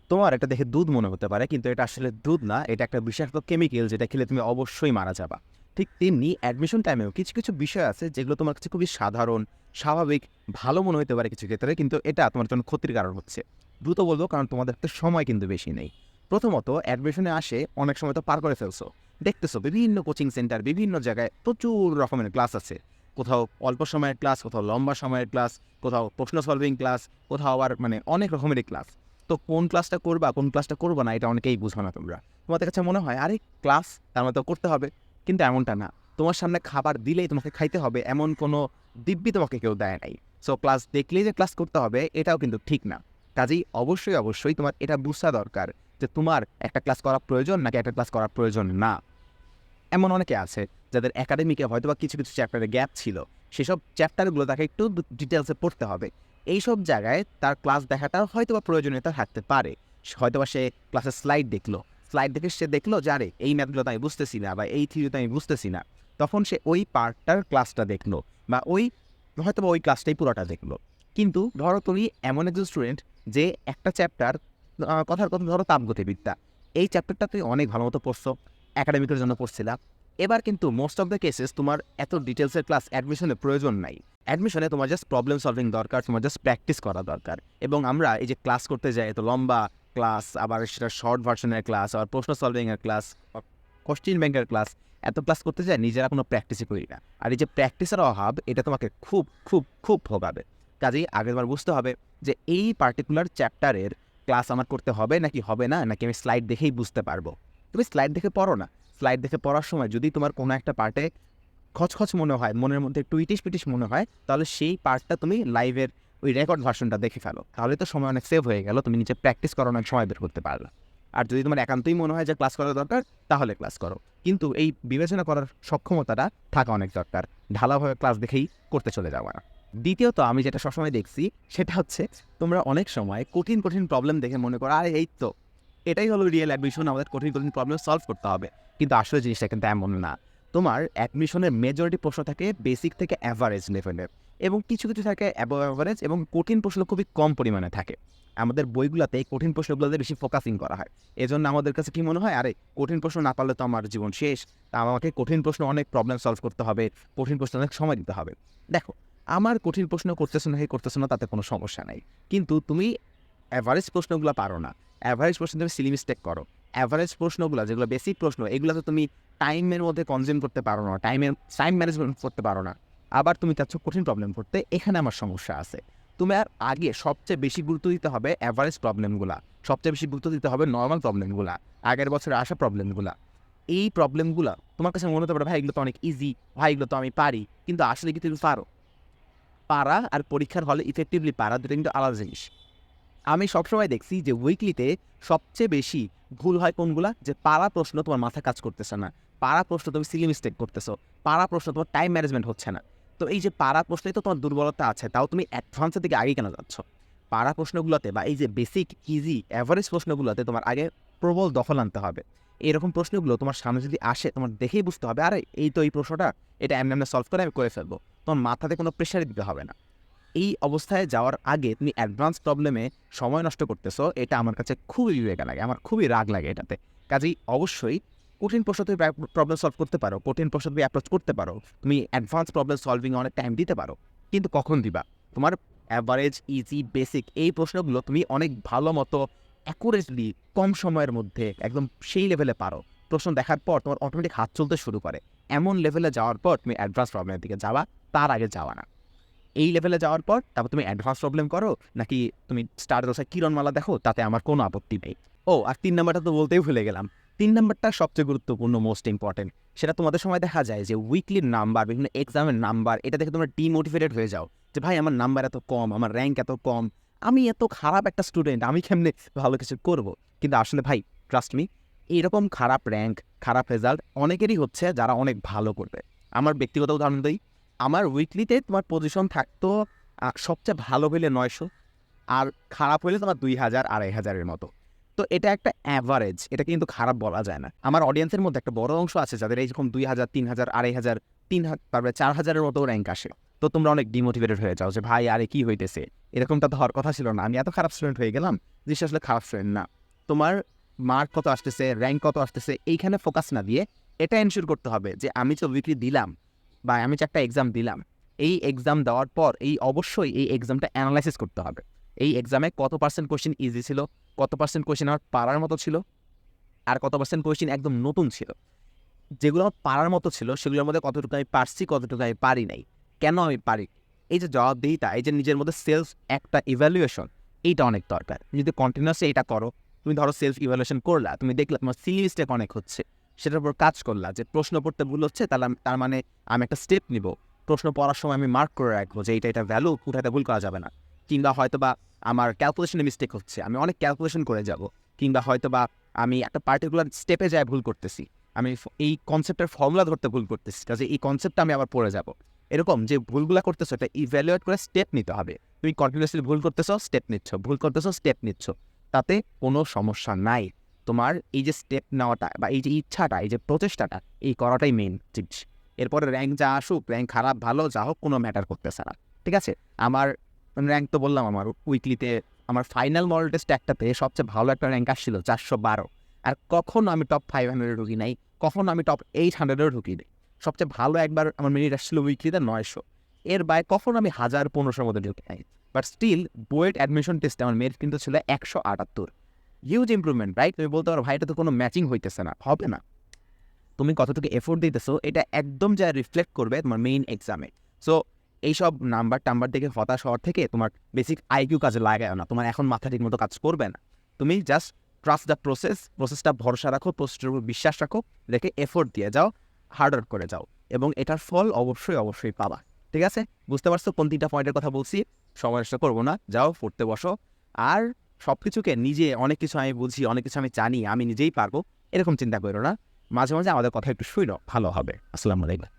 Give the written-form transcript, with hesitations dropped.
তোমার এটা দেখে দুধ মনে হতে পারে, কিন্তু এটা আসলে দুধ না, এটা একটা বিষাক্ত কেমিক্যাল যেটা খেলে তুমি অবশ্যই মারা যাবা। ঠিক তেমনি অ্যাডমিশন টাইমেও কিছু কিছু বিষয় আছে যেগুলো তোমার কাছে খুবই সাধারণ, স্বাভাবিক, ভালো মনে হতে পারে কিছু ক্ষেত্রে, কিন্তু এটা তোমার জন্য ক্ষতির কারণ হচ্ছে। দ্রুত বলবো, কারণ তোমাদের হাতে সময় কিন্তু বেশি নেই। প্রথমত, অ্যাডমিশনে আসে অনেক সময় তো পার করে ফেলছো, দেখতেছো বিভিন্ন কোচিং সেন্টার, বিভিন্ন জায়গায় প্রচুর রকমের ক্লাস আছে। কোথাও অল্প সময়ের ক্লাস, কোথাও লম্বা সময়ের ক্লাস, কোথাও প্রশ্ন সলভিং ক্লাস, কোথাও আবার অনেক রকমেরই ক্লাস। তো কোন ক্লাসটা করবা, কোন ক্লাসটা করবো না, এটা অনেকেই বুঝো না তোমরা। তোমাদের কাছে মনে হয় আরে ক্লাস, তার মতো করতে হবে, কিন্তু এমনটা না। তোমার সামনে খাবার দিলেই তোমাকে খাইতে হবে এমন কোনো দিব্যি তোমাকে কেউ দেয় নাই। সো ক্লাস দেখলেই যে ক্লাস করতে হবে এটাও কিন্তু ঠিক না। কাজেই অবশ্যই অবশ্যই তোমার এটা বুঝা দরকার যে তোমার একটা ক্লাস করা প্রয়োজন নাকি একটা ক্লাস করা প্রয়োজন না। এমন অনেকে আছে যাদের একাডেমিকে হয়তো বা কিছু কিছু চ্যাপ্টারে গ্যাপ ছিল, সেসব চ্যাপ্টারগুলো তাকে একটু ডিটেলসে পড়তে হবে। এইসব জায়গায় তার ক্লাস দেখাটা হয়তো বা প্রয়োজনীয়তা থাকতে পারে। হয়তো বা সে ক্লাসের স্লাইড দেখলো, স্লাইড দেখে সে দেখলো যে আরে এই ম্যাথগুলো তো আমি বুঝতেছি না, বা এই থিওরিটা আমি বুঝতেছি না। তখন সে ওই পার্টটার ক্লাসটা দেখলো, বা হয়তো বা ওই ক্লাসটাই পুরোটা দেখলো। কিন্তু ধরো তুমি এমন একজন স্টুডেন্ট যে একটা চ্যাপ্টার, কথার কথা ধরো তাপগতিবিদ্যা, এই চ্যাপ্টারটা তুই অনেক ভালো মতো পড়ছো, একাডেমিকের জন্য পড়ছিলা। এবার কিন্তু মোস্ট অফ দ্য কেসেস তোমার এত ডিটেলসের ক্লাস অ্যাডমিশনে প্রয়োজন নাই। অ্যাডমিশনে তোমার জাস্ট প্রবলেম সলভিং দরকার, তোমার জাস্ট প্র্যাকটিস করা দরকার। এবং আমরা এই যে ক্লাস করতে যাই, এত লম্বা ক্লাস, আবার সেটা শর্ট ভার্সনের ক্লাস, আবার প্রশ্ন সলভিংয়ের ক্লাস, কোশ্চিন ব্যাংকের ক্লাস, এত ক্লাস করতে যাই নিজেরা কোনো প্র্যাকটিসই করি না। আর এই যে প্র্যাকটিসের অভাব, এটা তোমাকে খুব খুব খুব ভোগাবে। কাজেই আগেরবার বুঝতে হবে যে এই পার্টিকুলার চ্যাপ্টারের ক্লাস আমার করতে হবে নাকি হবে না, নাকি আমি স্লাইড দেখেই বুঝতে পারবো। তুমি স্লাইড দেখে পড়ো না। স্লাইড দেখে পড়ার সময় যদি তোমার কোনো একটা পার্টে খচখচ মনে হয়, মনের মধ্যে একটু ইটিস পিটিস মনে হয়, তাহলে সেই পার্টটা তুমি লাইভের ওই রেকর্ড ভার্সনটা দেখে ফেলো। তাহলে তো সময় অনেক সেভ হয়ে গেল, তুমি নিজে প্র্যাকটিস করার অনেক সময় বের করতে পারলো। আর যদি তোমার একান্তই মনে হয় যে ক্লাস করা দরকার, তাহলে ক্লাস করো। কিন্তু এই বিবেচনা করার সক্ষমতাটা থাকা অনেক দরকার। ঢালাভাবে ক্লাস দেখেই করতে চলে যাওয়া না। দ্বিতীয়ত, আমি যেটা সবসময় দেখছি সেটা হচ্ছে, তোমরা অনেক সময় কঠিন কঠিন প্রবলেম দেখে মনে করো আরে এই তো এটাই হলো রিয়েল অ্যাডমিশন, আমাদের কঠিন কঠিন প্রবলেম সলভ করতে হবে। কিন্তু আসলে জিনিসটা কিন্তু এমন না। তোমার অ্যাডমিশনের মেজরিটি প্রশ্ন থাকে বেসিক থেকে অ্যাভারেজ লেভেলের, এবং কিছু কিছু থাকে অ্যাবভ অ্যাভারেজ, এবং কঠিন প্রশ্ন খুবই কম পরিমাণে থাকে। আমাদের বইগুলোতে এই কঠিন প্রশ্নগুলোতে বেশি ফোকাসিং করা হয়। এজন্য আমাদের কাছে কি মনে হয়, আরে কঠিন প্রশ্ন না পারলে তো আমার জীবন শেষ, তা আমাকে কঠিন প্রশ্ন অনেক প্রবলেম সলভ করতে হবে, কঠিন প্রশ্ন অনেক সময় দিতে হবে। দেখো, আমার কঠিন প্রশ্ন করতেছো না তাতে কোনো সমস্যা নাই, কিন্তু তুমি অ্যাভারেজ প্রশ্নগুলো পারো না। অ্যাভারেজ প্রশ্ন তুমি সিলি মিস্টেক করো। অ্যাভারেজ প্রশ্নগুলো যেগুলো বেসিক প্রশ্ন, এগুলো তো তুমি টাইমের মধ্যে কনজিউম করতে পারো না, টাইম ম্যানেজমেন্ট করতে পারো না। আবার তুমি চাচ্ছ কঠিন প্রবলেম করতে, এখানে আমার সমস্যা আছে। তুমি আর আগে সবচেয়ে বেশি গুরুত্ব দিতে হবে অ্যাভারেজ প্রবলেমগুলা, সবচেয়ে বেশি গুরুত্ব দিতে হবে নর্মাল প্রবলেমগুলা, আগের বছরে আসা প্রবলেমগুলা। এই প্রবলেমগুলো তোমার কাছে মনে হতে পারে ভাই এগুলো তো অনেক ইজি, ভাই এগুলো তো আমি পারি, কিন্তু আসলে কি তুমি পারো? পারা আর পরীক্ষার হলে ইফেক্টিভলি পারা দুটো কিন্তু আলাদা জিনিস। আমি সবসময় দেখছি যে উইকলিতে সবচেয়ে বেশি ভুল হয় কোনগুলা, যে পারা প্রশ্ন তোমার মাথা কাজ করতেছে না, পারা প্রশ্ন তুমি সিলি মিস্টেক করতেছো, পারা প্রশ্ন তোমার টাইম ম্যানেজমেন্ট হচ্ছে না। তো এই যে পারা প্রশ্নেই তো তোমার দুর্বলতা আছে, তাও তুমি অ্যাডভান্সের দিকে আগে কেন যাচ্ছ? পারা প্রশ্নগুলোতে বা এই যে বেসিক ইজি অ্যাভারেজ প্রশ্নগুলোতে তোমার আগে প্রবল দখল আনতে হবে। এরকম প্রশ্নগুলো তোমার সামনে যদি আসে, তোমার দেখেই বুঝতে হবে আরে এই তো এই প্রশ্নটা, এটা এমনি এমনি সলভ করে আমি করে ফেলবো। তোমার মাথাতে কোনো প্রেশারই দিতে হবে না। এই অবস্থায় যাওয়ার আগে তুমি অ্যাডভান্স প্রবলেমে সময় নষ্ট করতেছো, এটা আমার কাছে খুবই বিবেকা লাগে, আমার খুবই রাগ লাগে এটাতে। কাজেই অবশ্যই কঠিন প্রশ্ন তুমি প্রবলেম সলভ করতে পারো, কঠিন প্রশ্ন তুমি অ্যাপ্রোচ করতে পারো, তুমি অ্যাডভান্স প্রবলেম সলভিং অনেক টাইম দিতে পারো, কিন্তু কখন দিবা? তোমার অ্যাভারেজ, ইজি, বেসিক এই প্রশ্নগুলো তুমি অনেক ভালো মতো অ্যাকুরেটলি কম সময়ের মধ্যে একদম সেই লেভেলে পারো। প্রশ্ন দেখার পর তোমার অটোমেটিক হাত চলতে শুরু করে। এমন লেভেলে যাওয়ার পর তুমি অ্যাডভান্স প্রবলেমের দিকে যাওয়া, তার আগে যাওয়া না। এই লেভেলে যাওয়ার পর তারপর তুমি অ্যাডভান্স প্রবলেম করো, নাকি তুমি স্টার দশায় কিরণমালা দেখো, তাতে আমার কোনো আপত্তি নেই। ও আর 3 নাম্বারটা তো বলতেই ভুলে গেলাম। 3 নাম্বারটা সবচেয়ে গুরুত্বপূর্ণ, মোস্ট ইম্পর্টেন্ট। সেটা তোমাদের সময় দেখা যায় যে উইকলির নাম্বার, বিভিন্ন এক্সামের নাম্বার, এটা দেখে তোমরা ডিমোটিভেটেড হয়ে যাও যে ভাই আমার নাম্বার এত কম, আমার র্যাঙ্ক এত কম, আমি এত খারাপ একটা স্টুডেন্ট, আমি কেমনে ভালো কিছু করব? কিন্তু আসলে ভাই, ট্রাস্ট মি, এরকম খারাপ র্যাঙ্ক, খারাপ রেজাল্ট অনেকেরই হচ্ছে যারা অনেক ভালো করবে। আমার ব্যক্তিগত উদাহরণ দিই, আমার উইকলিতে তোমার পজিশন থাকতো সবচেয়ে ভালো হইলে 900, আর খারাপ হইলে তোমার 2000, 2500-এর মতো। তো এটা একটা অ্যাভারেজ, এটা কিন্তু খারাপ বলা যায় না। আমার অডিয়েন্সের মধ্যে একটা বড় অংশ আছে যাদের এইরকম 2000, 3000, 2500, 4000-এর মতো র্যাঙ্ক আসে। তো তোমরা অনেক ডিমোটিভেটেড হয়ে যাও যে ভাই আরে কি হইতেছে, এরকমটা তো হওয়ার কথা ছিল না, আমি এত খারাপ স্টুডেন্ট হয়ে গেলাম। জিনিসটা আসলে খারাপ স্টুডেন্ট না। তোমার মার্ক কত আসতেছে, র্যাঙ্ক কত আসতেছে, এইখানে ফোকাস না দিয়ে এটা এনশিওর করতে হবে যে আমি যে উইকলি দিলাম বা আমি যে একটা এক্সাম দিলাম, এই এক্সাম দেওয়ার পর অবশ্যই এই এক্সামটা অ্যানালাইসিস করতে হবে। এই এক্সামে কত পার্সেন্ট কোয়েশ্চেন ইজি ছিল, কত পার্সেন্ট কোয়েশ্চেন আমার পারার মতো ছিল, আর কত পার্সেন্ট কোয়েশ্চেন একদম নতুন ছিল। যেগুলো আমার পারার মতো ছিল সেগুলোর মধ্যে কতটুকু আমি পারছি, কতটুকু আমি পারি নাই, কেন আমি পারি। এই যে জবাবদিহিতা, এই যে নিজের মধ্যে সেলফ একটা ইভ্যালুয়েশন, এইটা অনেক দরকার। তুমি যদি কন্টিনিউয়াসলি এটা করো, তুমি ধরো সেলফ ইভ্যালুয়েশন করলা, তুমি দেখলা তোমার সিলি মিস্টেক অনেক হচ্ছে, সেটার উপর কাজ করলা, যে প্রশ্ন পড়তে ভুল হচ্ছে, তাহলে তার মানে আমি একটা স্টেপ নিব, প্রশ্ন পড়ার সময় আমি মার্ক করে রাখবো যে এটা ভ্যালু উঠাতে ভুল করা যাবে না। কিংবা হয়তো বা আমার ক্যালকুলেশনে মিস্টেক হচ্ছে, আমি অনেক ক্যালকুলেশন করে যাব। কিংবা হয়তো বা আমি একটা পার্টিকুলার স্টেপে যায় ভুল করতেছি, আমি এই কনসেপ্টের ফর্মুলা ধরতে ভুল করতেছি, কাজে এই কনসেপ্টটা আমি আবার পড়ে যাব। এরকম যে ভুলগুলা করতেছো এটা ইভ্যালুয়েট করে স্টেপ নিতে হবে। তুমি কন্টিনিউয়াসলি ভুল করতেছো, স্টেপ নিচ্ছ, ভুল করতেছো, স্টেপ নিচ্ছ, তাতে কোনো সমস্যা নাই। তোমার এই যে স্টেপ নেওয়াটা বা এই যে ইচ্ছাটা, এই যে প্রচেষ্টাটা, এই করাটাই মেইন জিনিস। এরপরে র্যাঙ্ক যা আসুক, র্যাঙ্ক খারাপ ভালো যা হোক, কোনো ম্যাটার করতেছে না, ঠিক আছে। আমার র্যাঙ্ক তো বললাম, আমার উইকলিতে আমার ফাইনাল মডেল টেস্ট একটাতে সবচেয়ে ভালো একটা র্যাঙ্ক আসছিল 412। আর কখনো আমি টপ 500 ঢুকি নাই, কখনো আমি টপ 800-এও ঢুকি নাই। সবচেয়ে ভালো একবার আমার মেরিট আসছিল উইকলিতে 900, এর বাইরে কখনো আমি 1000-1500-এর মধ্যে ঢুকি নাই। বাট স্টিল বুয়েট অ্যাডমিশন টেস্টে আমার মেরিট কিন্তু ছিল 178। Huge improvement, right? তুমি বলতে পারো ভাই এটা তো কোনো ম্যাচিং হইতেছে না, হবে না। তুমি কতটুকু এফোর্ট দিতেছো এটা একদম যা রিফ্লেক্ট করবে তোমার মেইন এক্সামে। সো এইসব নাম্বার টাম্বার দেখে হতাশ হওয়ার থেকে তোমার বেসিক আইকিউ কাজে লাগায় না, তোমার এখন মাথা ঠিক মতো কাজ করবে না। তুমি জাস্ট ট্রাস্ট দ্য প্রসেসটা ভরসা রাখো, প্রসেসটার উপর বিশ্বাস রাখো, রেখে এফোর্ট দিয়ে যাও, হার্ড ওয়ার্ক করে যাও, এবং এটার ফল অবশ্যই অবশ্যই পাবা। ঠিক আছে? বুঝতে পারছো কোন 3টা পয়েন্টের কথা বলছি? সময় নষ্ট করবো না, যাও পড়তে বসো। আর সব কিছুকে নিজে অনেক কিছু আমি বুঝি, অনেক কিছু আমি জানি, আমি নিজেই পারবো, এরকম চিন্তা করো না। মাঝে মাঝে আমাদের কথা একটু শুনো, ভালো হবে। আসসালামু আলাইকুম।